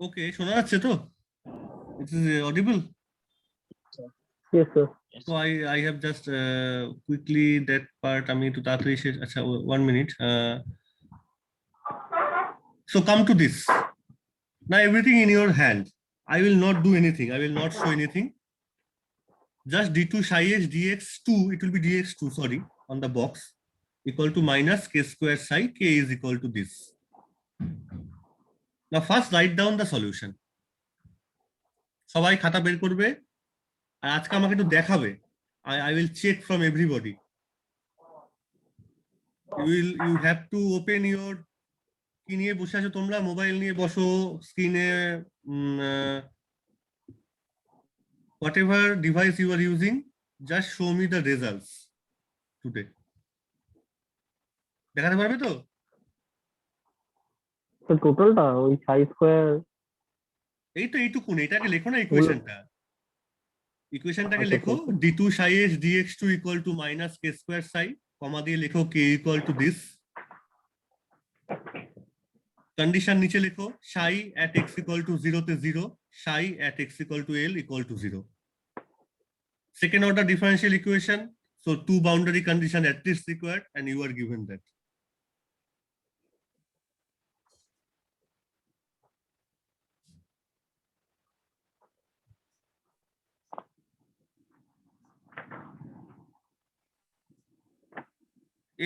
ওকে, শোনা যাচ্ছে তো? It is audible. Yes, sir. So I have just quickly that part আমি একটু তাড়াতাড়ি শেষ, আচ্ছা 1 minute. So come to this. Now everything in your hand. I will not do anything. I will not show anything. Just d2 psi h dx2, it will be dx2, sorry, on the box, equal to minus k square psi, k is equal to this. Now first write down the solution. সবাই খাতা বের করবে আর আজকে আমাকে একটু দেখাবে. I will check from everybody. You have to open your, কি নিয়ে বসে আছো তোমরা? মোবাইল নিয়ে বসো, স্ক্রিনে whatever device you are using, just show me the results today. দেখাতে পারবে তো? তো টোটালটা ওই সাই স্কোয়ার, এই তো এইটুকুন, এটাকে লেখো না ইকুয়েশনটা। ইকুয়েশনটাকে লেখো d2 psi h dx2 equal to minus k square psi, কমা দিয়ে লেখো k equal to this. Condition নিচে লেখো psi at x equal to 0 তে 0, psi at x equal to l equal to 0. Second order differential equation, so two boundary condition at least required and you are given that.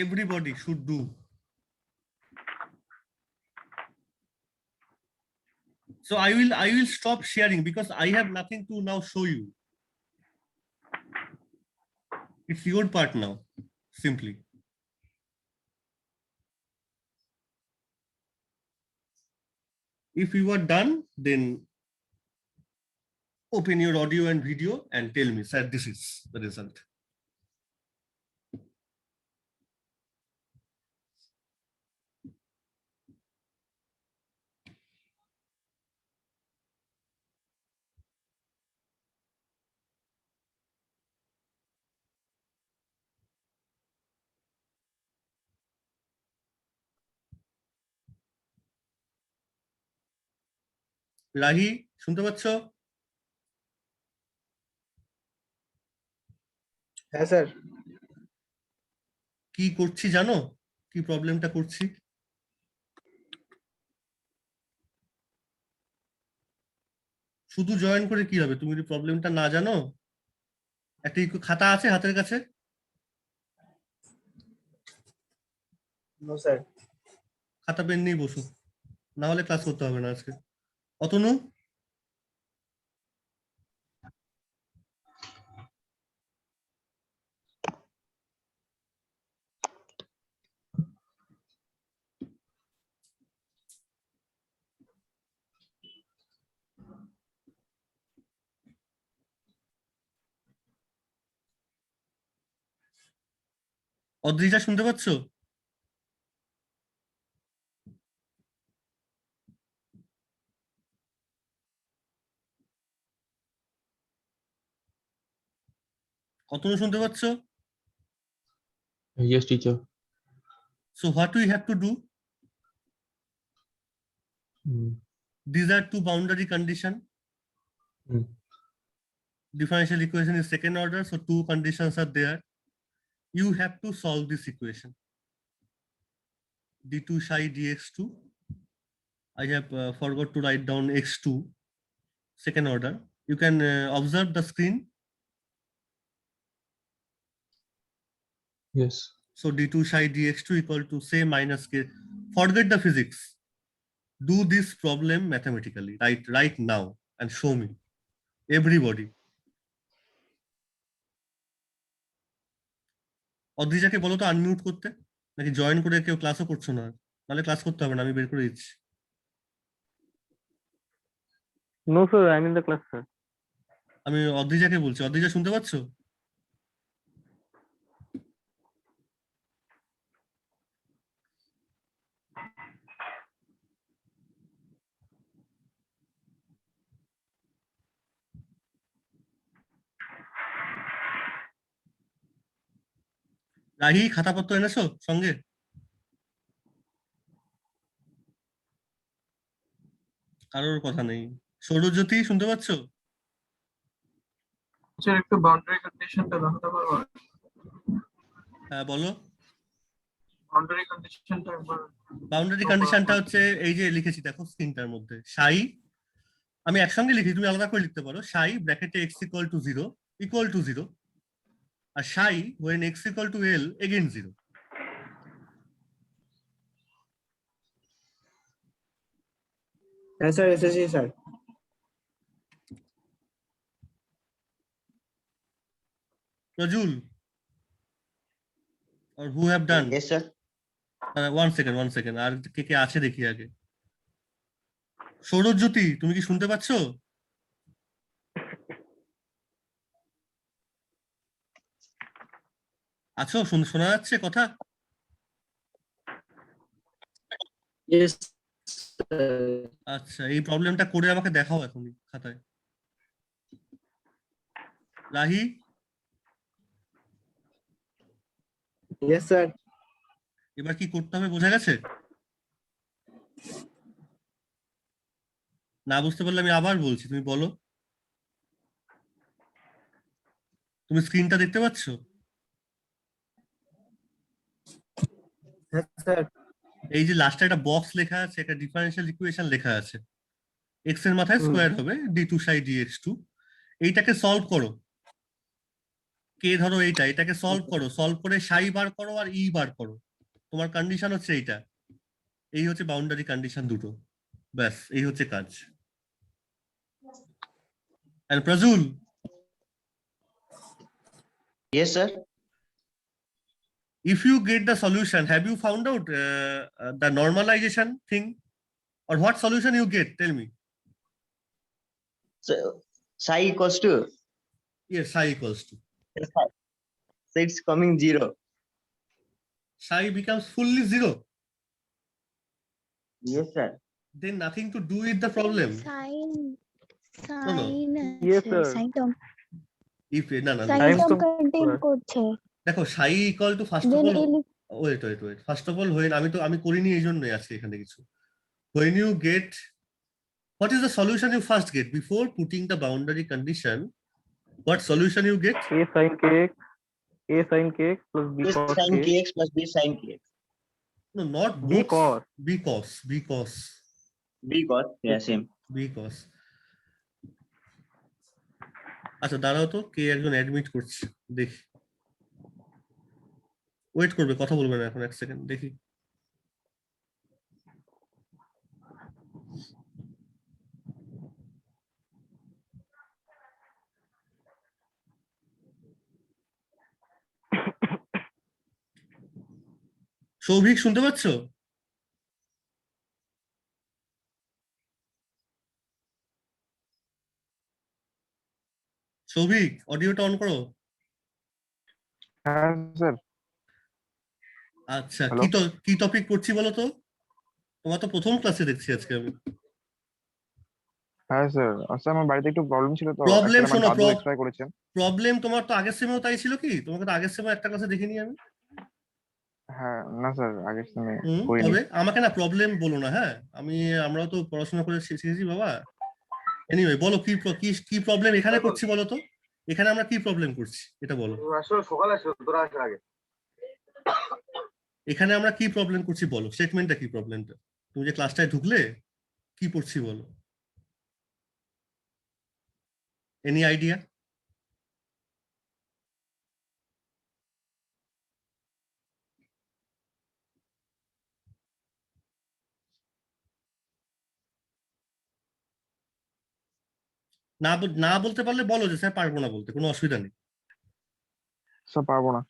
Everybody should do. So I will stop sharing because I have nothing to now show you. It's your part now, simply. If you are done, then open your audio and video and tell me, sir, this is the result. Rahi, শুনতে পাচ্ছ? হ্যাঁ sir. কি করছি জানো? কি প্রবলেমটা করছি? শুধু জয়েন করে কি হবে? তুমি যদি প্রবলেমটা না জানো, একটা খাতা আছে হাতের কাছে? No sir. খাতা পেন নিয়ে বসো, না হলে ক্লাস করতে হবে না আজকে। অতনু, অদ্রিজা শুনতে পাচ্ছ? অতনু শুনতে পাচ্ছ? Yes, teacher. So what we have to do? These are two boundary condition. Differential equation is second order, so two conditions are there. You have to solve this equation. d2 psi dx2. I have forgot to write down x2, second order. You can observe the screen. Yes. So d2 psi dx2 equal to say minus k. Forget the physics. Do this problem mathematically right now and show me. Everybody. অদ্রিজাকে বলো তো unmute করতে, নাকি join করে কেউ ক্লাসও করছো না? নাহলে ক্লাস করতে হবে না, আমি বের করে দিচ্ছি। No sir, I mean the class sir. আমি অদ্রিজাকে বলছি, অদ্রিজা শুনতে পাচ্ছ? রাহি খাতাপত্র এনেছো সঙ্গে? কারোর কথা নেই। সৌরজ্যোতি শুনতে পাচ্ছ? স্যার একটু বাউন্ডারি কন্ডিশনটা দেখাতে পারবো? হ্যাঁ বলো। বাউন্ডারি কন্ডিশনটা একবার বাউন্ডারি কন্ডিশনটা হচ্ছে এই যে লিখেছি দেখো স্ক্রিনটার মধ্যে, সাই আমি একসঙ্গে লিখি, তুমি আলাদা করে লিখতে পারো। সাই ব্র্যাকেটে x equal to 0 R Sai when x equal to l again 0। হ্যাঁ স্যার এসেছি sir. Rajul or who have done? Yes, sir. 1 second আর কে কে আছে দেখি আগে। সৌরজ্যোতি তুমি কি শুনতে পাচ্ছো? আছো? শোনা যাচ্ছে কথা? ইয়েস আচ্ছা এই প্রবলেমটা করে আমাকে দেখাও এখনই খাতায়। Rahi yes sir. এবার কি করতে হবে বোঝা গেছে? না বুঝতে পারলে আমি আবার বলছি, তুমি বলো। তুমি স্ক্রিনটা দেখতে পাচ্ছ? হ্যাঁ স্যার। এই যে লাস্টে একটা বক্স লেখা আছে, একটা ডিফারেন্সিয়াল ইকুয়েশন লেখা আছে, এক্স এর মাথায় স্কোয়ার হবে d2 সাই dx2। এইটাকে সলভ করো। কে ধরো এটাকে সলভ করো, সলভ করে সাই বার করো আর ই বার করো। তোমার কন্ডিশন হচ্ছে এইটা, এই হচ্ছে বাউন্ডারি কন্ডিশন দুটো, ব্যাস এই হচ্ছে কাজ। And Prajul, Yes, sir. if you get the solution, have you found out the normalization thing, or what solution you get? Tell me. So psi equals to, Yes, psi equals to. so it's coming 0. Psi becomes fully 0. Yes, sir. Then nothing to do with the problem. Sign, no. sign, Yes, sir. sign term, If না sign Sign term term contain correct. করছে। দেখো psi equal to first of Then all, ele- wait. First of all, আমি করিনি এই জন্যই আজকে এখানে কিছু। When you get, what is the solution you first get before putting the boundary condition? What solution you get? A sin kx plus b A cos sin kx. kx plus b sin kx. No, not B both. cos. B cos. B cos. Yeah, same. B cos. আচ্ছা দাঁড়াও তো, কে একজন admit করছে দেখি। Wait করবে, কথা বলবে না এখন, 1 সেকেন্ড দেখি। সৌভিক শুনতে পাচ্ছ? সৌভিক অডিওটা অন করো। হ্যাঁ স্যার। আচ্ছা Hello? কি টপিক করছি বলো তো? তোমার তো প্রথম ক্লাসে দেখছি আজকে আমি। হ্যাঁ স্যার, আচ্ছা আমার বাড়িতে একটু প্রবলেম ছিল তো Problem actually আমার শোনো, দাদু এক্সপায়ার করেছেন। প্রবলেম তোমার তো আগের সেমেও তাই ছিল কি? তোমাকে তো আগের সেমে একটা ক্লাসে দেখিনি আমি। হ্যাঁ না স্যার, আগের সময় হুম, করিনি। তবে আমাকে না প্রবলেম বলো না, হ্যাঁ আমরাও তো পড়াশোনা করে শিখেছি বাবা। এনিওয়ে বলো কি প্রবলেম এখানে করছি বলো তো, এখানে আমরা কি প্রবলেম করছি এটা বলো। আসলে সকালে তোরা আসার আগে এখানে আমরা কি প্রবলেম করছি বলো, স্টেটমেন্টটা কি প্রবলেমটা? তুমি যে ক্লাসটায় ঢুকলে কি পড়ছি বলো, এনি আইডিয়া? না বলতে পারলে বলো যে স্যার পারবো না বলতে, কোনো অসুবিধা নেই। স্যার পারবো না।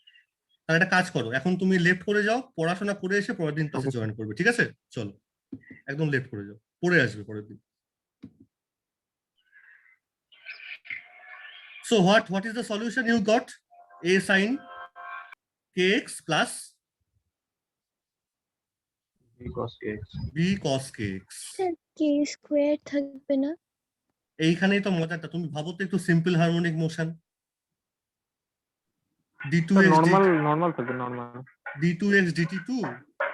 তাহলে একটা কাজ করো, এখন তুমি লেফট করে যাও, পড়াশোনা করে এসে পরের দিন ক্লাসে Okay, sir. জয়েন করবে, ঠিক আছে? চলো একদম লেফট করে যাও, পড়ে আসবে পরের দিন। So what is the solution you got? A sin kx plus b cos kx. b cos kx। Sir k square থাকবে না? এইখানেই তো মজাটা, তুমি ভাবো তো একটু simple harmonic motion. d2x normal থাকবে normal. d2x dt2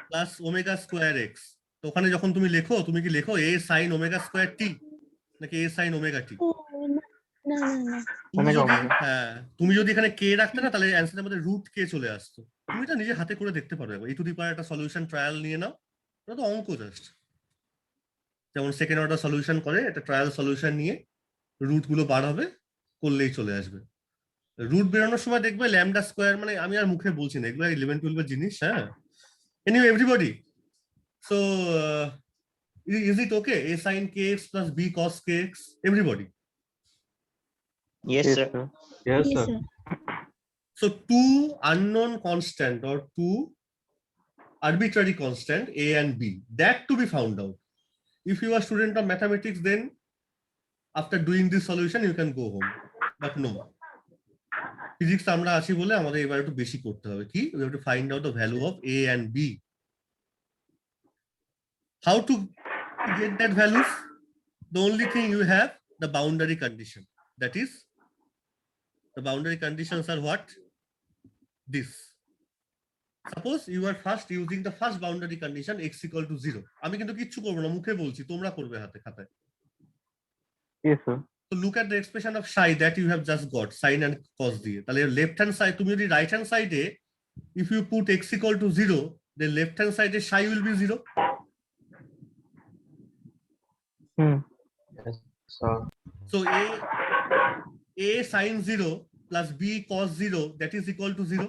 plus omega square x। তো ওখানে যখন তুমি লেখো, তুমি কি লেখো a sin omega square t নাকি a sin omega t? Oh, no, no, no. তুমি ওমেগা, যদি ওমেগা। হ্যাঁ, তুমি যদি এখানে কে রাখতে না, তাহলে অ্যান্সারের মধ্যে রুট কে চলে আসতো। তুমি এটা নিজে হাতে করে দেখতে পারো। এই টু দি পাওয়ার একটা সলিউশন ট্রায়াল নিয়ে নাও, ওটা তো অঙ্ক জাস্ট। যেমন সেকেন্ড অর্ডার সলিউশন করে, একটা ট্রায়াল সলিউশন নিয়ে রুট গুলো বার হবে, করলেই চলে আসবে। রুট বেরোনোর সময় দেখবে ল্যামডা স্কোয়ার, মানে আমি আর মুখে বলছি না, এগুলো 11-12 এর জিনিস। হ্যাঁ, anyway everybody, so is it okay? A sin kx plus b cos kx, everybody. Yes, Yes, sir. sir. Yes, Yes, sir. sir. So two unknown constant or two arbitrary constant a and b, that to be found out. If you are student of mathematics, then after doing this solution you can go home, but no, physics আমরা আছি বলে আমাদের এবার একটু বেশি করতে হবে। কি, we have to find out the value of a and b. How to get that values? The only thing you have, the boundary condition. That is, the boundary conditions are what? This. Suppose you are first using the first boundary condition x equal to 0. আমি কিন্তু কিচ্ছু করবো না, মুখে বলছি, তোমরা করবে হাতে খাতায়। Yes, sir. So look at the expression of psi that you have just got, sin and cos দিয়ে। তাহলে left hand side, তুমি যদি right hand side A if you put x equal to 0, then left hand side A psi will be 0. So a sin 0 plus b cos 0, that is equal to 0.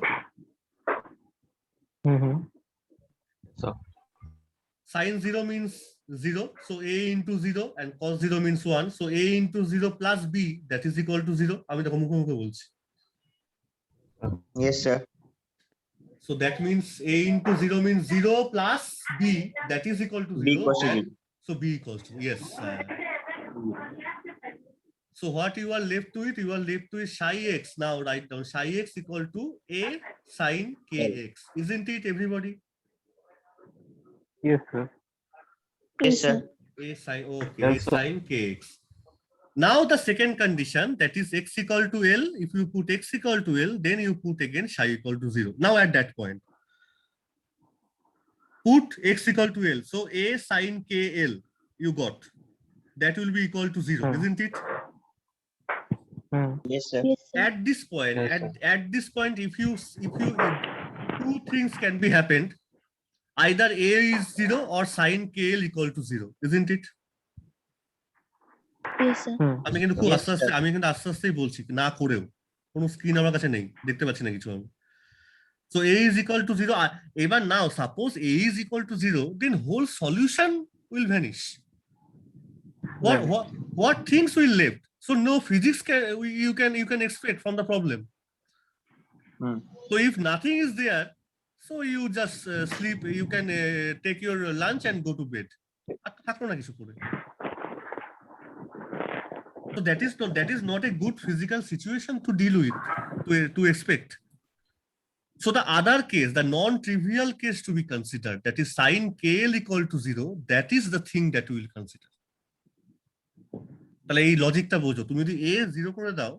Sin 0 means 0, so a into 0, and cos 0 means 1, so a into 0 plus b, that is equal to 0. আমি দেখো মুখে মুখে বলছি। Yes, sir. So that means a into 0 means 0 plus b, that is equal to 0. B equals to and 0. so b equals to, yes. So what you are left with? You are left with psi x. Now write down psi x equal to a sin kx. Isn't it, everybody? Yes, sir. Yes, sir. A sin, okay, Yes, a sir. sin kx. Now the second condition, that is x equal to L. If you put x equal to L, then you put again psi equal to 0. Now at that point, put x equal to L. So a sin kl you got. That will be equal to 0, isn't it? Yes, sir. Yes, sir. At this point, Yes, at this point, if you two things can be happened. Either a is 0 or sin kl equal to 0, isn't it? Yes, sir. আমি কিন্তু খুব Yes, আস্তে আস্তে, sir. আমি কিন্তু আস্তে আস্তেই বলছি, না করেও। কোনো স্ক্রিন আমার কাছে নেই, দেখতে পাচ্ছি না কিছু আমি। So a is equal to 0. এবার now suppose a is equal to 0, then whole solution will vanish. What things will left? So no physics you can expect from the problem. So if nothing is there, so you just sleep. You can take your lunch and go to bed. থাকলো না কিছু করে। So that is not a good physical situation to deal with, to expect. So the other case, the non-trivial case to be considered, that is sin kl equal to 0, that is the thing that we will consider. তাহলে এই লজিকটা বোঝো, তুমি যদি a 0 করে দাও,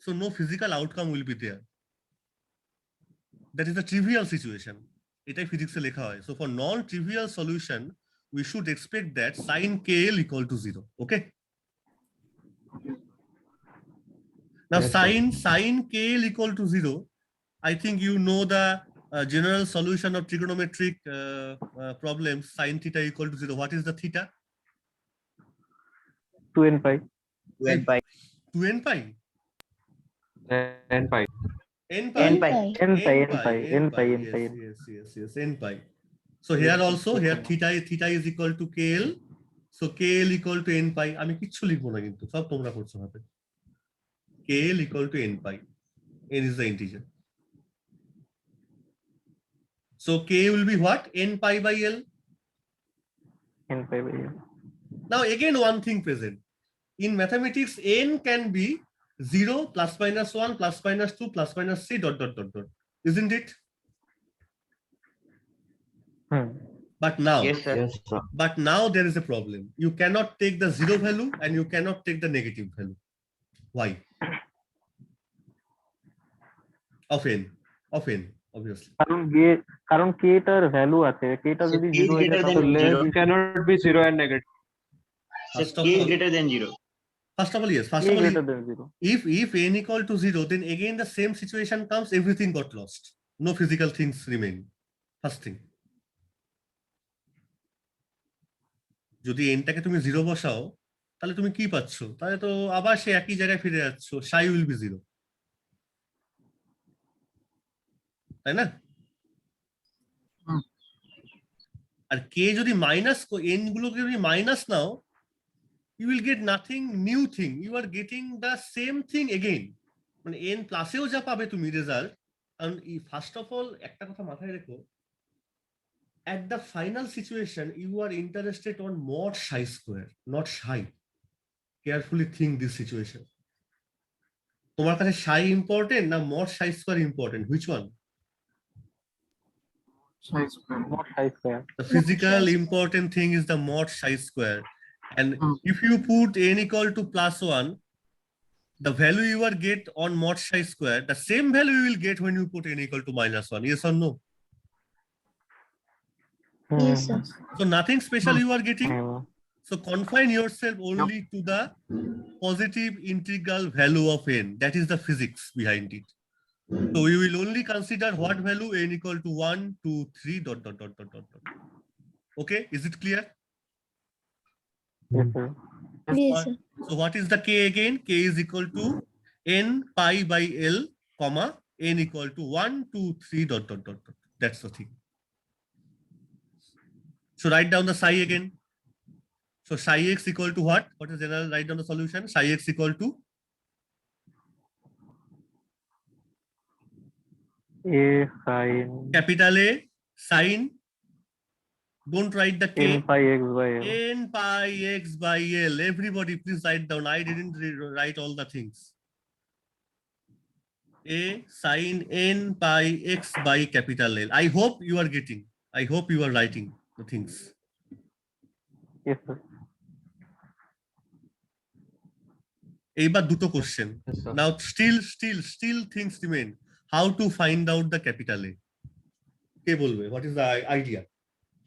so no physical outcome will be there. That is the trivial situation. এটাই ফিজিক্সে লেখা হয়। So for non-trivial solution, we should expect that sin kl equal to 0. Okay. Now Yes, sir. sin kl equal to 0, I think you know the general solution of trigonometric problems. Sin theta equal to 0. What is the theta? 2n pi. 2n pi. 2n pi. And pi. N pi. N pi. n pi, n pi, n pi, n pi. Yes, n pi. So here also, here theta is equal to kl. So kl equal to n pi. আমি কিচ্ছু লিখবো না কিন্তু, সব তোমরা করছো হাতে। kl equal to n pi. N is the integer. So k will be what? N pi by l. n pi by n. Now again one thing present. In mathematics, n can be 0, plus minus 1, plus minus 2, plus minus 3, dot, dot, dot, dot. Isn't it? But now, Yes, sir. Yes, sir. but now there is a problem. You cannot take the 0 value and you cannot take the negative value. Why? of n, obviously. কারণ কে টার value আছে, কে টা So যদি K is 0 হয়ে যায় greater তাহলে than less zero. cannot be 0 and negative. So First of K is all, greater than 0. first of all, yes. First K of all, greater than 0. if n equal to 0, then again the same situation comes, everything got lost. No physical things remain. First thing. যদি এনটাকে তুমি 0 বসাও তাহলে তুমি কি পাচ্ছ? তাহলে তো আবার সে একই জায়গায় ফিরে যাচ্ছ, সাই উইল বি 0, তাই না? আর কে যদি মাইনাস, এন গুলোকে যদি minus now, you will get nothing new thing, you are getting the same thing again. মানে n প্লাসেও যা পাবে তুমি রেজাল্ট, কারণ ফার্স্ট অফ অল একটা কথা মাথায় রেখো, at the final situation you are interested on mod psi square, not psi. Carefully think this situation. তোমার কাছে psi important না mod psi square important? Which one? Psi square. Mod psi square. The physical psi square. important thing is the mod psi square. And Hmm. if you put n equal to +1, the value you will get on mod psi square, the same value you will get when you put n equal to -1. Yes or no? Yes, sir. So nothing special you are getting. হ্যাঁ, So confine yourself only to the positive integral value of n. That is the physics behind it. So we will only consider what value n equal to 1, 2, 3, ... Okay, is it clear? yes, sir. Yes, sir. So what is the k again? K is equal to n pi by L, comma, n equal to 1, 2, 3, ... That's the thing. So write down the psi again. So psi x equal to what? What is general? Write down the solution. Psi x equal to A sin capital A sin. Don't write the k. n pi x by L. N pi x by L. Everybody, please write down. I didn't write all the things. A sin n pi x by capital L. I hope you are getting. I hope you are writing the things. Yes, sir. এইবার দুটো question. Now still things remain. How to find out the capital A? কে বলবে? What is the idea?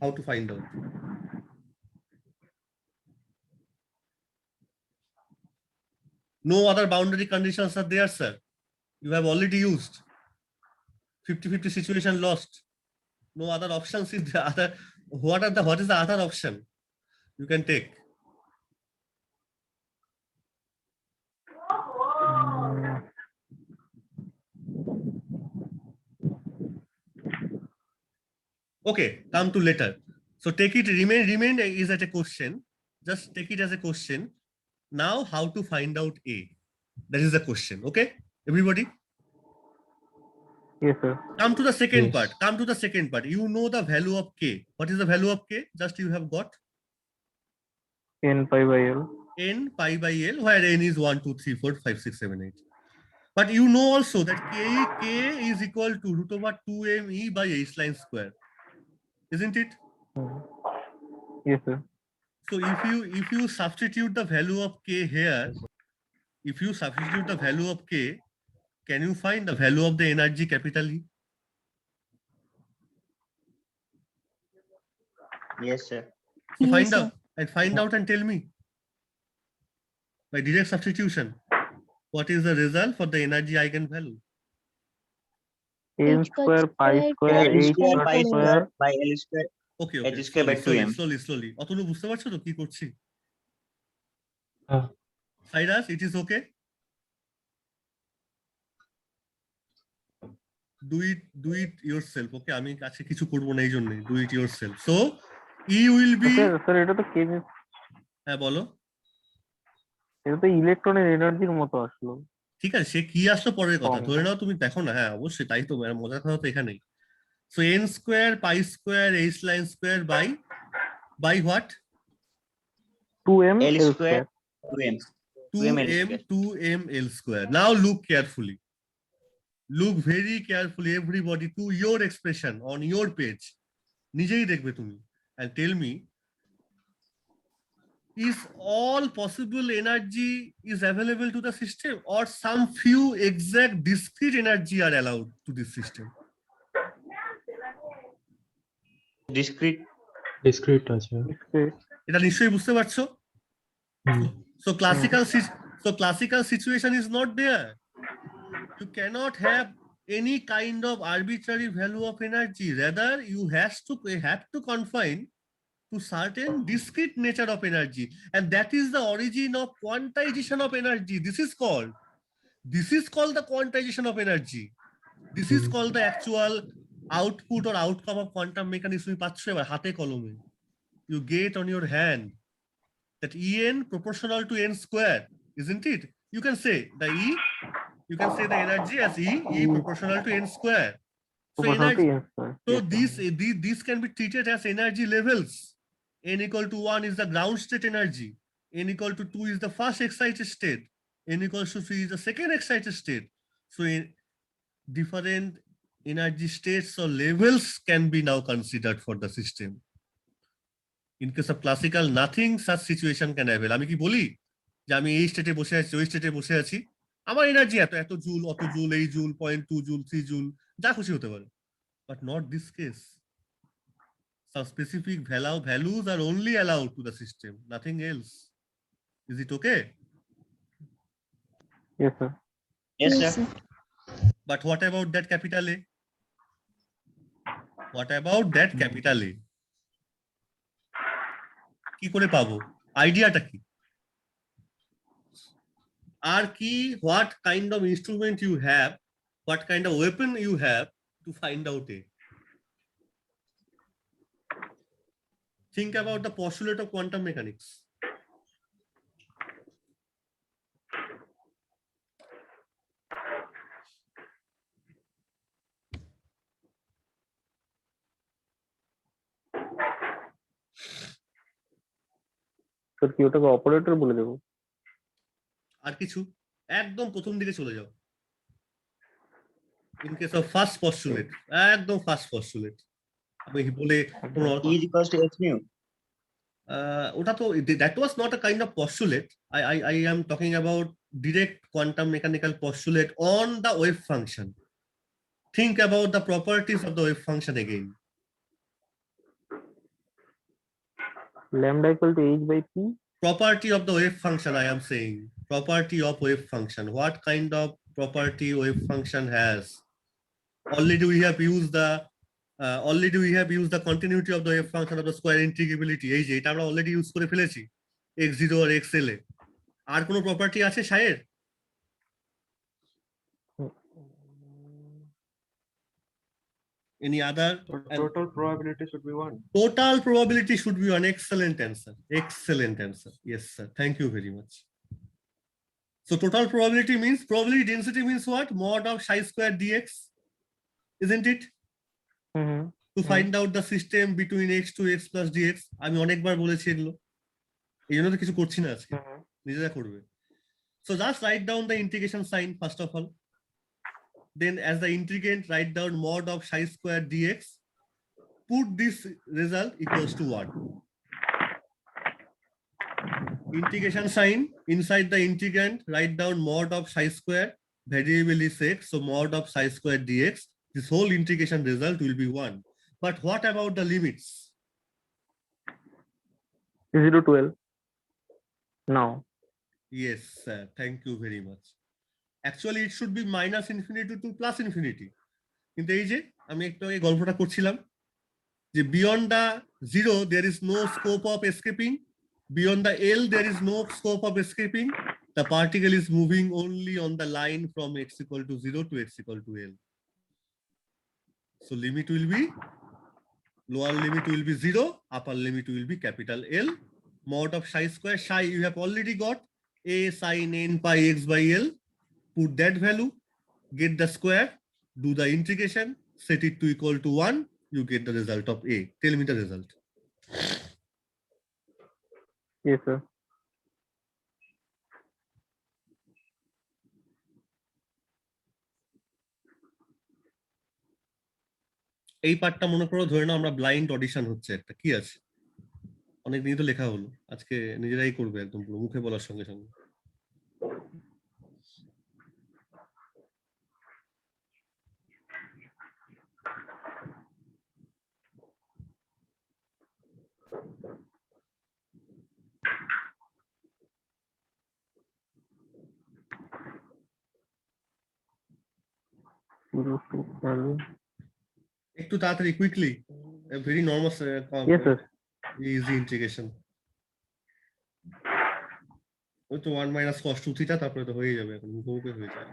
How to find out? No other boundary conditions are there, sir. You have already used 50-50 situation lost. No other options is the other. What is the other option you can take? Okay, come to later. So take it, remain is at a question. Just take it as a question. Now how to find out A? That is the question. Okay, everybody? Yes, sir. Come to the second part. Come to the second part. You know the value of K. What is the value of K? Just you have got N pi by L. n pi by L, where n is 1, 2, 3, 4, 5, 6, 7, 8. But you know also that K is equal to √2me by h line square. Isn't it? Yes, sir. So if you substitute the value of K here, if you substitute the value of K, can you find the value of the energy capital E? Yes, sir. So Yes, find sir. out and tell me by direct substitution what is the result for the energy eigenvalue. N square pi square N h square pi square. square by L square. Okay, H square by 2m. slowly. Atanu বুঝতে পারছো তো কি করছি? হ্যাঁ। Cyrus, it is okay? Do it yourself. Okay, আমি কাছে কিছু করব না এই জন্য। Do it yourself. So E will be, sir এটা তো হ্যাঁ বলো। এটা তো ইলেকট্রনের এনার্জির মতো আসলো। ঠিক আছে, সে কি আসলো পরের কথা, কম। ধরে নাও তুমি দেখো না। হ্যাঁ অবশ্যই তাই তো, মজার কথা তো এখানেই। So n square pi square h line square by what? 2m L L square square. 2m. 2m 2m L square. Now look carefully. Look very carefully, everybody, to your expression on your page. নিজেই দেখবে তুমি and tell me is all possible energy is available to the system, or some few exact discrete energy are allowed to this system? Discrete. Discrete আছে এটা নিশ্চয়ই বুঝতে পারছো? হুম So classical situation is not there. You cannot have any kind of arbitrary value of energy. Rather, you have to confine to certain discrete nature of energy, and that is the origin of quantization of energy. This is called the quantization of energy. This is called the actual output or outcome of quantum mechanics. তুমি পাচ্ছ এবার হাতে কলমে। You get on your hand that En proportional to n square, isn't it? You can say the energy as E proportional to n square. So proportional to energy, n square. so Yes, sir. these can be treated as energy levels. N equal to 1 is the ground state energy. N equal to 2 is the first excited state. N equals to 3 is the second excited state. So different energy states or levels can be now considered for the system. In case of classical, nothing such situation can avail. আমি কি বলি যে আমি এই স্টেটে বসে আছি, ওই স্টেটে বসে আছি, আমার এনার্জি এত জুল, অত জুল, এই জুল, 0.2 জুল, 3 জুল, যা খুশি হতে পারে। But not this case. Some specific values are only allowed to the system, nothing else. Is it okay? Yes, sir. Yes, Yes, sir. sir. But what about that capital A? What about that capital A? কি করে পাবো? আইডিয়াটা কি? আর কি, what kind of instrument you have, what kind of weapon you have to find out A? Think about the postulate of quantum mechanics. Sir কি ওটাকে operator বলে দেবো? আর কিছু একদম প্রথম দিকে চলে যাও। In case of first postulate, একদম first postulate, আমি বলে E is equals to h nu. ওটা তো that was not a kind of postulate. I am talking about direct quantum mechanical postulate on the wave function. Think about the properties of the wave function again. Lambda equal to h by p. Property of the wave function, I am saying. Property of wave function. What kind of property wave function has? Already we have used the continuity of the wave function of the square integrability. এই যে এটা আমরা already use করে ফেলেছি x0 আর xl এ। আর কোনো property আছে শায়ের? Any other? total probability should be 1 Total probability should be an excellent answer. Excellent answer. Yes, sir. Thank you very much. So total probability means, probability density means what? Mod of psi square dx, isn't it? To find out the system between x to x plus dx. আমি অনেকবার বলেছি এগুলো, এই জন্য তো কিছু করছি না আজকে, নিজেরা করবে। So just write down the integration sign first of all. Then as the integrand, write down mod of psi square dx. Put this result equals to what? Integration sign, inside the integrand, write down mod of psi square, variable is x, so mod of psi square dx. This whole integration result will be 1. But what about the limits? 0 to 12. Now. Yes, sir. Thank you very much. Actually, it should be minus infinity to plus infinity. কিন্তু এই যে আমি একটু আগে গল্পটা করছিলাম যে beyond the 0 there is no scope of escaping, beyond the L there is no scope of escaping. The particle is moving only on the line from x equal to 0 to x equal to L. So limit will be, lower limit will be 0, upper limit will be capital L. Mod of psi square, psi you have already got, a sin n pi x by L. Put that value, get the square, do the integration, set it to equal to 1, you get the result of A. Tell me the result. Yes, sir. এই পার্টটা মনে করো, ধরে নাও আমরা blind audition হচ্ছে একটা, কি আছে অনেকদিনই তো লেখা হলো, আজকে নিজেরাই করবে একদম পুরো মুখে বলার সঙ্গে সঙ্গে। একটু তাড়াতাড়ি quickly, very normal, Yes, sir. Easy integration. ওই তো 1 মাইনাস cos 2 থিটা, তারপরে তো হয়ে যাবে, এখন মুখে হয়ে যায়।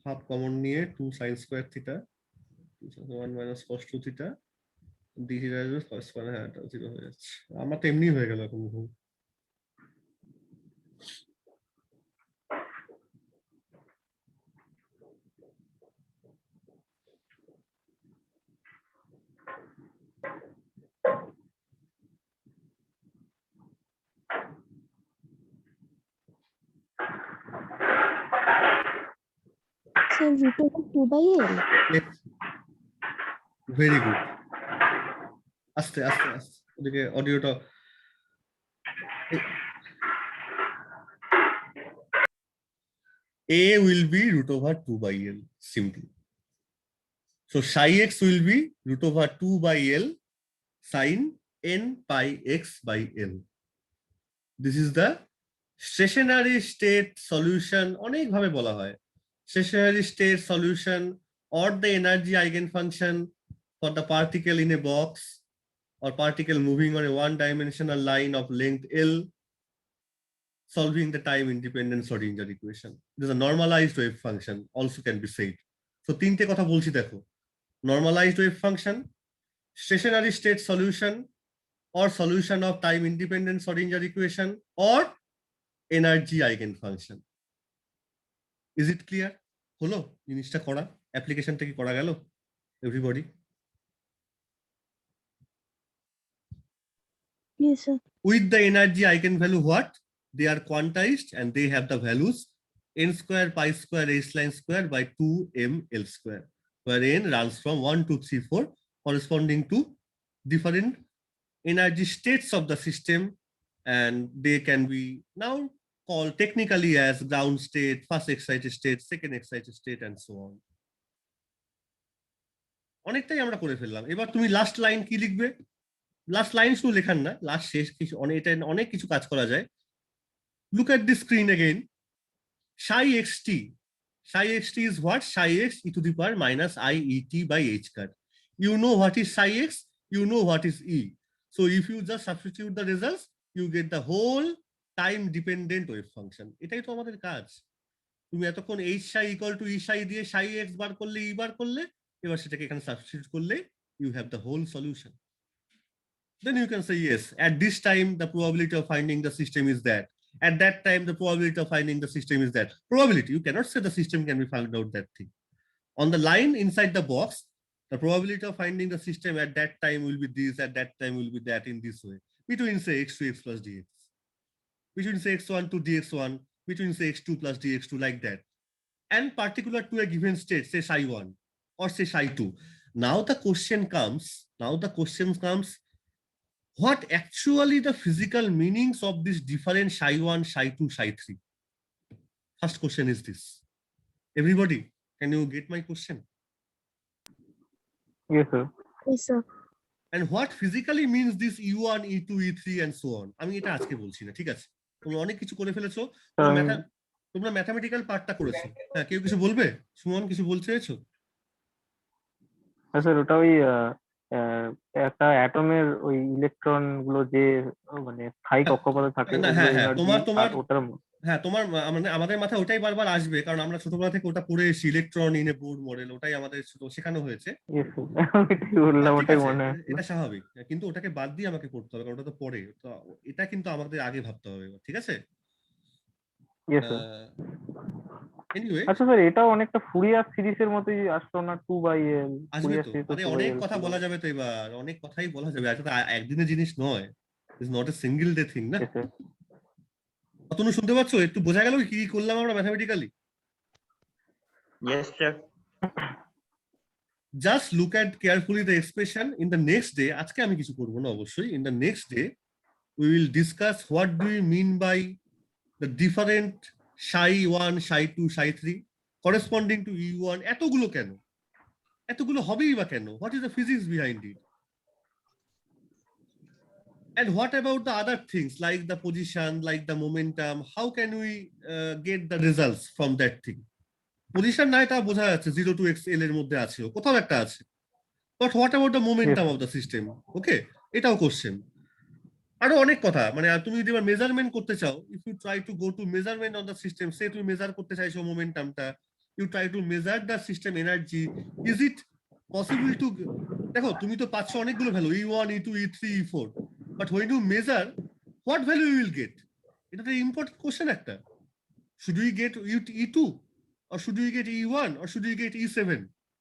হাফ কমন নিয়ে 2 sin square theta 1 minus cos 2 theta d theta is cos square, হ্যাঁ এটা 0 হয়ে যাচ্ছে। আমার তো এমনি হয়ে গেল এখন মুখে। Sir, root over 2 by L. Very good. আস্তে আস্তে আস্তে, ওদিকে অডিওটা। A will be root over 2 by L simply. So psi x will be root over 2 by L sin n pi x by L. This is the stationary state solution, অনেক ভাবে বলা হয় stationary state solution or the energy eigenfunction for the particle in a box or particle moving on a one-dimensional line of length L, solving the time independent Schrodinger equation. This is a normalized wave function, also can be said. So তিনটে কথা বলছি দেখো, normalized wave function, stationary state solution or solution of time independent Schrodinger equation or energy eigenfunction. Is it clear? হলো জিনিসটা করা, অ্যাপ্লিকেশনটা কি করা গেল everybody? Yes, sir. With the energy eigenvalue what? They are quantized and they have the values n square pi square h line square by 2m L square, where n runs from 1, 2, 3, 4 corresponding to different energy states of the system, and they can be now called technically as ground state, first excited state, second excited state, and so on. অনেকটাই আমরা করে ফেললাম। এবার তুমি last line কি লিখবে? Last line শুধু লেখার না, লাস্ট শেষ কিছু এটা অনেক কিছু কাজ করা যায়। Look at the screen again. Psi xt. Psi xt is what? Psi x e to the power minus I e t by h cut. You know what is psi x, you know what is e. So if you just substitute the results, you get the whole time dependent wave function. এটাই তো আমাদের কাজ। তুমি এতক্ষণ h psi equal to e psi দিয়ে psi x বার করলে e বার করলে, এবার সেটাকে এখানে সাবস্টিটিউট করলে you have the whole solution. Then you can say yes, at this time the probability of finding the system is that. At that time the probability of finding the system is that. Probability, you cannot say the system can be found out that thing. On the line inside the box, the probability of finding the system at that time will be this, at that time will be that, in this way. Between say x2 x plus dx. Between say x1 to dx1, between say x2 plus dx2, like that. And particular to a given state, say psi 1 or say psi 2. Now the question comes, what actually the physical meanings of this different psi 1, psi 2, psi 3? First question is this. Everybody, can you get my question? Yes, sir. Yes, sir. And what physically means this E1, E2, E3 and so on? আমি এটা আজকে বলছি না, ঠিক আছে? তোমরা অনেক কিছু করে ফেলেছো, তোমরা ম্যাথমেটিক্যাল পার্টটা করেছো। হ্যাঁ, কেউ কিছু বলবে? সুমন কিছু বলতে চাইছো? হ্যাঁ স্যার, ওটা ওই একটা অ্যাটমের ওই ইলেকট্রন গুলো যে মানে স্থায়ী কক্ষপথে থাকে, না, হ্যাঁ, হ্যাঁ, ওটার হ্যাঁ, তোমার মানে আমাদের মাথায় ওটাই বারবার আসবে, কারণ আমরা ছোটবেলা থেকে ওটা পড়ে এসেছি, electron in a Bohr model, ওটাই আমাদের শেখানো হয়েছে। বললাম, ঠিক ওটাই আছে, মনে এটা স্বাভাবিক, কিন্তু ওটাকে বাদ দিয়ে আমাকে পড়তে হবে, কারণ ওটা তো পড়ে, তো এটা কিন্তু আমাদের আগে ভাবতে হবে, ঠিক আছে? এনিওয়ে, আচ্ছা স্যার, এটাও অনেকটা ফুরিয়ার সিরিজের মতোই আসলো না? 2/L আসবে তো, আরে অনেক কথা বলা যাবে তো, এবার অনেক কথাই বলা যাবে, এটা তো একদিনের জিনিস নয়, it's not a single day thing না। তুমি শুনতে পাচ্ছ? একটু বোঝা গেল কি করলাম আমরা mathematically? Yes, sir. Just look at carefully the expression in the next day. আজকে আমি কিছু করব না অবশ্যই। In the next day, we will discuss what do we mean by the different psi 1, psi 2, psi 3 corresponding to E1. এতগুলো কেন? এতগুলো হবেই বা কেন? What is the physics behind it? And what about the other things like the position, like the momentum? How can we get the results from that thing? Position না এটা বোঝা যাচ্ছে 0 to xl এর মধ্যে আছে, কোথাও একটা আছে। But what about the momentum of the system? Okay, এটাও কোশ্চেন। আরো অনেক কথা, মানে তুমি যদি মেজারমেন্ট করতে চাও, if you try to go to measurement on the system, say তুমি মেজার করতে চাইছো মোমেন্টামটা, you try to measure the system energy, is it possible to, দেখো তুমি তো পাচ্ছ অনেকগুলো value E1, E2, E3, E4, but when you measure, what value you will get? এটা তো ইম্পর্টেন্ট কোশ্চেন একটা। Should we get E2 or should we get E1 or should we get E7?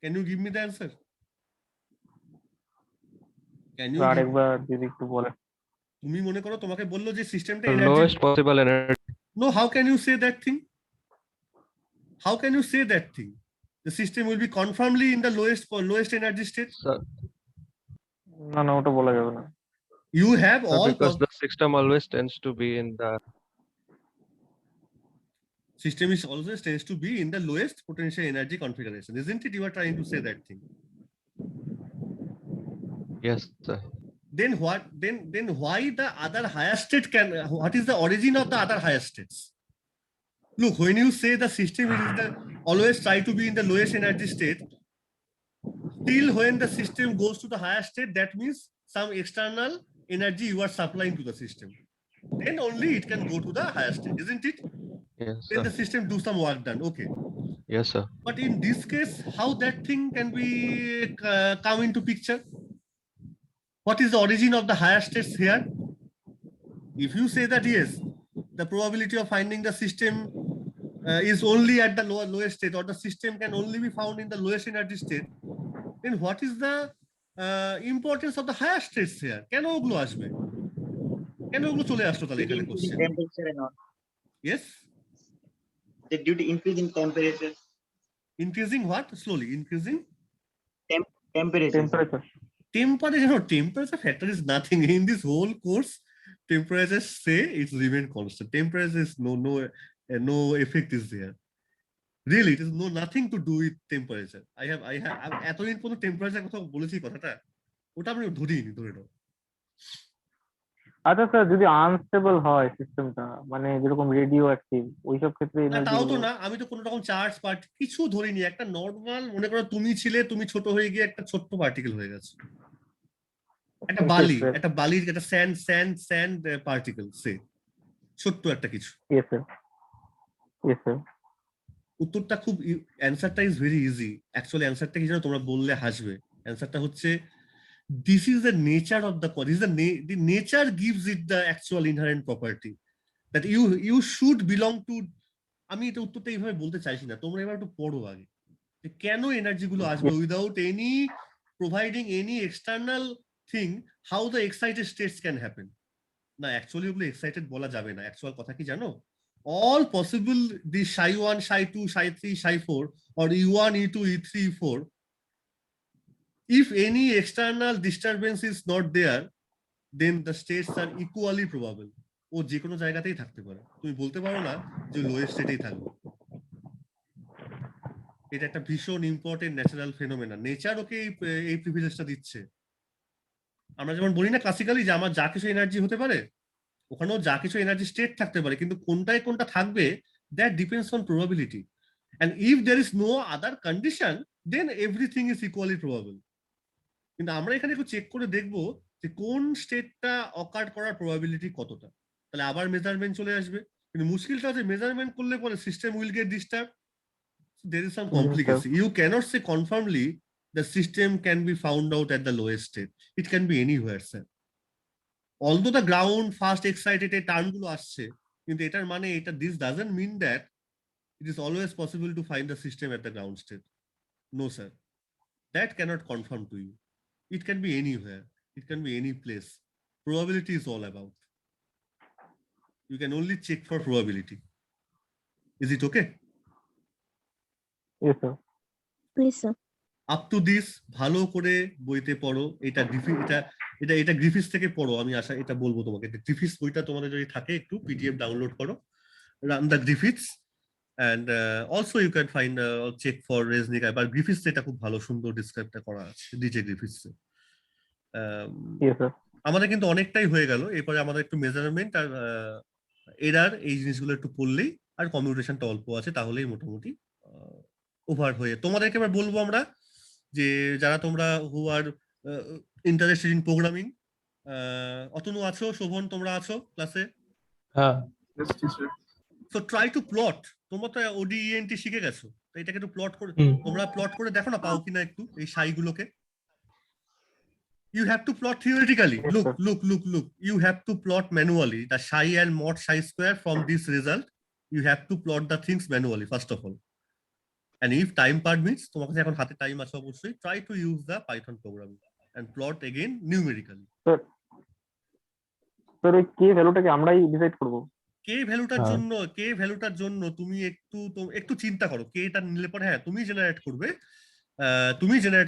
Can you give me the answer? Can you আরেকবার যদি একটু বলেন। তুমি মনে করো তোমাকে বললো যে সিস্টেমটা The lowest possible energy. No, how can you say that thing? How can you say that thing? The system will be conformably in the lowest energy state. So, না না, ওটা বলা যাবে না। You have so all because the system always tends to be in the system is always tends to be in the lowest potential energy configuration, isn't it? You are trying to say that thing. yes, sir. Then what? Then why the other higher state can? What is the origin of the other higher states? Look, when you say the system is the always try to be in the lowest energy state, till when the system goes to the higher state, that means some external energy you are supplying to the system. Then only it can go to the higher state, isn't it? Yes, Then sir. the system do some work done. Okay. Yes, sir. But in this case, how that thing can be come into picture? What is the origin of the higher states here? If you say that yes, the probability of finding the system is only at the lowest state, or the system can only be found in the lowest energy state, then what is the importance of the higher states here? কেন ওগুলো আসবে? কেন ওগুলো চলে আসলো তাহলে এখানে Increase in question? temperature and all. Yes, Due to increase in temperature. increasing what? Slowly increasing Temperature. Temperature. temperature. No, temperature factor is nothing in this whole course. Temperature say it's remain constant. Temperature is no effect is there. Really, it is nothing to do with temperature. I have এতদিন পর্যন্ত temperature কথা বলেছি কথাটা, ওটা আমি ধরিনি, ধরে নাও। আচ্ছা sir, যদি আনস্টেবল হয় সিস্টেমটা, মানে যেরকম রেডিও অ্যাক্টিভ, ওইসব ক্ষেত্রে না এনার্জি তাও তো না, আমি তো কোনো রকম চার্জ পার্ট কিছু ধরিনি। একটা নর্মাল মনে করো তুমি ছিলে, তুমি ছোট হয়ে গিয়ে একটা ছোট্ট পার্টিকেল হয়ে গেছে, একটা বালির একটা স্যান্ড পার্টিকেল, সে ছোট্ট একটা কিছু। Yes sir, yes sir. উত্তরটা খুব, অ্যান্সারটা ইজ ভেরি ইজি। অ্যাকচুয়ালি অ্যান্সারটা কি জানো, তোমরা বললে হাসবে। অ্যান্সারটা হচ্ছে this is the nature of the core. The nature gives it the actual inherent property that you should belong to. আমি এটা উত্তরটা এইভাবে বলতে চাইছি না, তোমরা এবার একটু পড়ো আগে যে কেন এনার্জি গুলো আসবে without any providing any external thing, how the excited states can happen. না অ্যাকচুয়ালি ওগুলো এক্সাইটেড বলা যাবে না। অ্যাকচুয়াল কথা কি জানো, all possible the psi 1, psi 2, psi 3, psi 4 or E1, E2, E3, E4, if any external disturbance is not there, then the states are equally probable. ও যে কোনো জায়গাতেই থাকতে পারে, তুমি বলতে পারো না যে লোয়েস্ট স্টেটেই থাকবে। এটা একটা ভীষণ ইম্পর্টেন্ট ন্যাচারাল ফেনোমেনা। নেচার ওকে এই প্রিভিলেজটা দিচ্ছে। আমরা যেমন বলি না ক্লাসিক্যালি যে আমার যা কিছু এনার্জি হতে পারে, ওখানেও যা কিছু এনার্জি স্টেট থাকতে পারে, কিন্তু কোনটায় কোনটা থাকবে that depends on probability. And if there is no other condition, then everything is equally probable. কিন্তু আমরা এখানে একটু চেক করে দেখবো যে কোন স্টেটটা অকার করার প্রবাবিলিটি কতটা, তাহলে আবার মেজারমেন্ট চলে আসবে। কিন্তু মুশকিলটা হচ্ছে মেজারমেন্ট করলে পরে system will get disturb. There is some complication. You cannot say confirmly the system can be found out at the lowest state. It can be anywhere, sir. Although the ground fast excited a term গুলো আসছে, কিন্তু এটার মানে এটা this doesn't mean that it is always possible to find the system at the ground state. No, sir. That cannot confirm to you. It can be anywhere. It can be any place. Probability is all about. You can only check for probability. Is it okay? Yes sir. Please, sir. Up to this ভালো করে বইতে পড়ো, এটা এটা গ্রিফিস থেকে পড়ো, আমি এটা বলবো তোমাকে। গ্রিফিস বইটা তোমাদের যদি থাকে একটু পিডিএফ ডাউনলোড করো, run the Griffiths, and also you can find check for Reznik, but Griffiths এটা খুব ভালো সুন্দর ডিসক্রাইবটা করা আছে ডিজে গ্রিফিথস। Yes, sir. আমাদের কিন্তু অনেকটাই হয়ে গেল, এরপরে আমাদের একটু মেজারমেন্ট আর এরার এই জিনিসগুলো একটু পড়লেই, আর কমিউটেশনটা অল্প আছে, তাহলেই মোটামুটি ওভার হয়ে। তোমাদেরকে এবার বলবো আমরা যে যারা তোমরা who are interested in programming, Atanu আছো, শোভন তোমরা আছো ক্লাসে? হ্যাঁ, Yes, teacher. So try to plot. তোমরা তো ODENT শিখে গেছো, তো এটাকে একটু প্লট করে, হুম। তোমরা প্লট করে দেখো না পাও কিনা একটু এই সাইগুলোকে। You have to plot theoretically. Yes, Look, sir. look. You have to plot manually the psi and mod psi square from this result. You have to plot the things manually first of all. And if time permits, তোমার কাছে এখন হাতে time আছে অবশ্যই, try to use the Python programming and plot again numerically. Sir ওই কে ভ্যালুটাকে আমরাই decide করব? কে ভ্যালুটার জন্য তুমি একটু চিন্তা করো। কে এটা নিলে পরে হ্যাঁ তুমি জেনারেট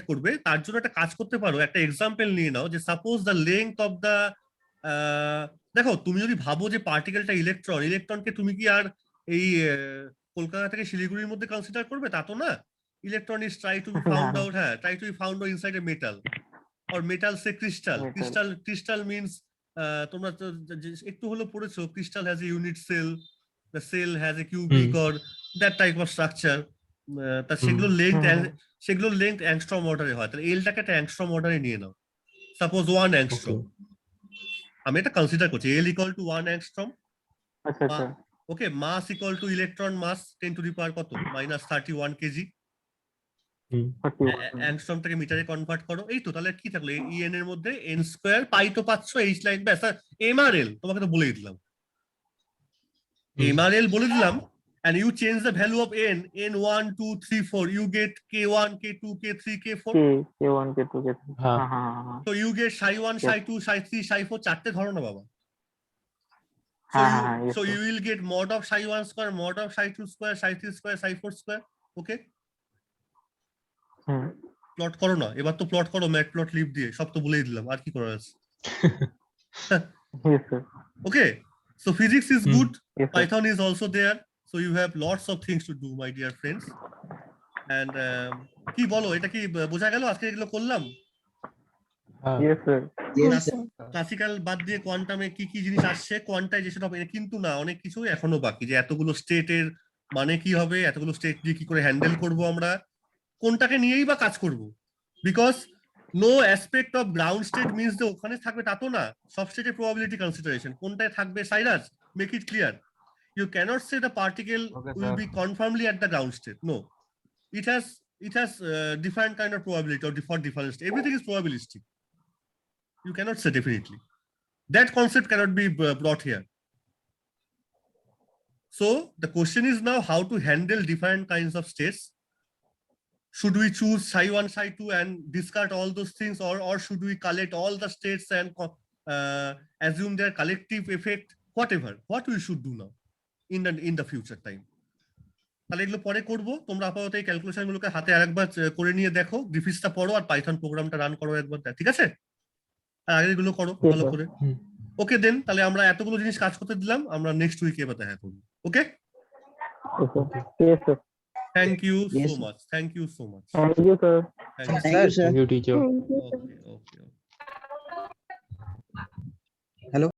করবে, তার জন্য একটা কাজ করতে পারো। একটা এক্সাম্পল নিয়ে নাও যে suppose the length of the, দেখো তুমি যদি ভাবো যে পার্টিকেলটা ইলেকট্রনকে তুমি কি আর এই কলকাতা থেকে শিলিগুড়ির মধ্যে কনসিডার করবে? তা তো না। Electron is try to be found out, try to be found out inside a metal or metal say crystal. Crystal means তোমরা তো একটু হলো পড়েছো, crystal has a unit cell, the cell has a cubic or that type of structure. তা সেগুলো length angstrom অর্ডারে হয়। তাহলে এলটাকে একটা অ্যাংস্ট্রম অর্ডারে নিয়ে নাও। সাপোজ 1 অ্যাংস্ট্রম, আমি এটা কনসিডার করছি। L equal to 1 angstrom. আচ্ছা আচ্ছা। Okay, mass equal to electron mass 10 to the power কত -31 কেজি। অ্যাংস্ট্রমটাকে মিটারে কনভার্ট করো। এই তো, তাহলে কি থাকলো en এর মধ্যে n স্কয়ার, পাই তো পাচ্ছ, h লাইন ব্যাস। mrl তোমাকে তো বলেই দিলাম, mrl বলে দিলাম। and you change the value of n 1 2 3 4, you get k1 k2 k3 k4, k1 k2 k3। হ্যাঁ। হ্যাঁ। so you get psi1 psi2 psi3 psi4, চারটে ধরো না বাবা। হ্যাঁ, so you will get mod of psi1 square, mod of psi2 square, psi3 square, psi4 square. okay, plot করো না এবার, তো প্লট করো ম্যাট প্লট লিভ দিয়ে, সব তো বলেই দিলাম, আর কি করার আছে। Yes, sir. Okay, so physics is good, Yes, sir. Python is also there, so you have lots of things to do, my dear friends. And কি বলো, এটা কি বোঝা গেল আজকে এগুলো করলাম? হ্যাঁ, Yes, sir. Yes, sir. Classical বাদ দিয়ে কোয়ান্টামে কি কি জিনিস আসছে, কোয়ান্টাইজেশন হবে, কিন্তু না অনেক কিছু এখনো বাকি। যে এতগুলো স্টেটের মানে কি হবে, এতগুলো স্টেট দিয়ে কি করে হ্যান্ডেল করব আমরা, কোনটাকে নিয়েই বা কাজ করব। Because no aspect of ground state means যে ওখানে থাকবে তা তো না। সব স্টেটের প্রবাবিলিটি কনসিডারেশন, কোনটায় থাকবে Sairaj, make it clear. You cannot say the particle will be conformably at the ground state. No, it has different kind of probability or for different state. Everything is probabilistic. You cannot say definitely. That concept cannot be brought here. So the question is now how to handle different kinds of states. Should we choose psi1 psi2 and discard all those things, or should we collect all the states and assume their collective effect? Whatever, what we should do now in the future time. তাহলে এগুলো পরে করবো। তোমরা আপাতত এই calculation গুলোকে হাতে আরেকবার করে নিয়ে দেখো, গ্রিফিথসটা পড়ো আর পাইথন প্রোগ্রামটা রান করো একবার, ঠিক আছে? আর আগে এগুলো করো ভালো করে। ওকে দেন, তাহলে আমরা এতগুলো জিনিস কাজ করতে দিলাম, আমরা নেক্সট উইকে এবার দেখা করবো। Okay, Yes, sir. Thank you Yes, so sir. Much, thank you so much, Thank you, sir. Thank you. Thank you, sir. Thank you, teacher. Thank you, sir. Okay.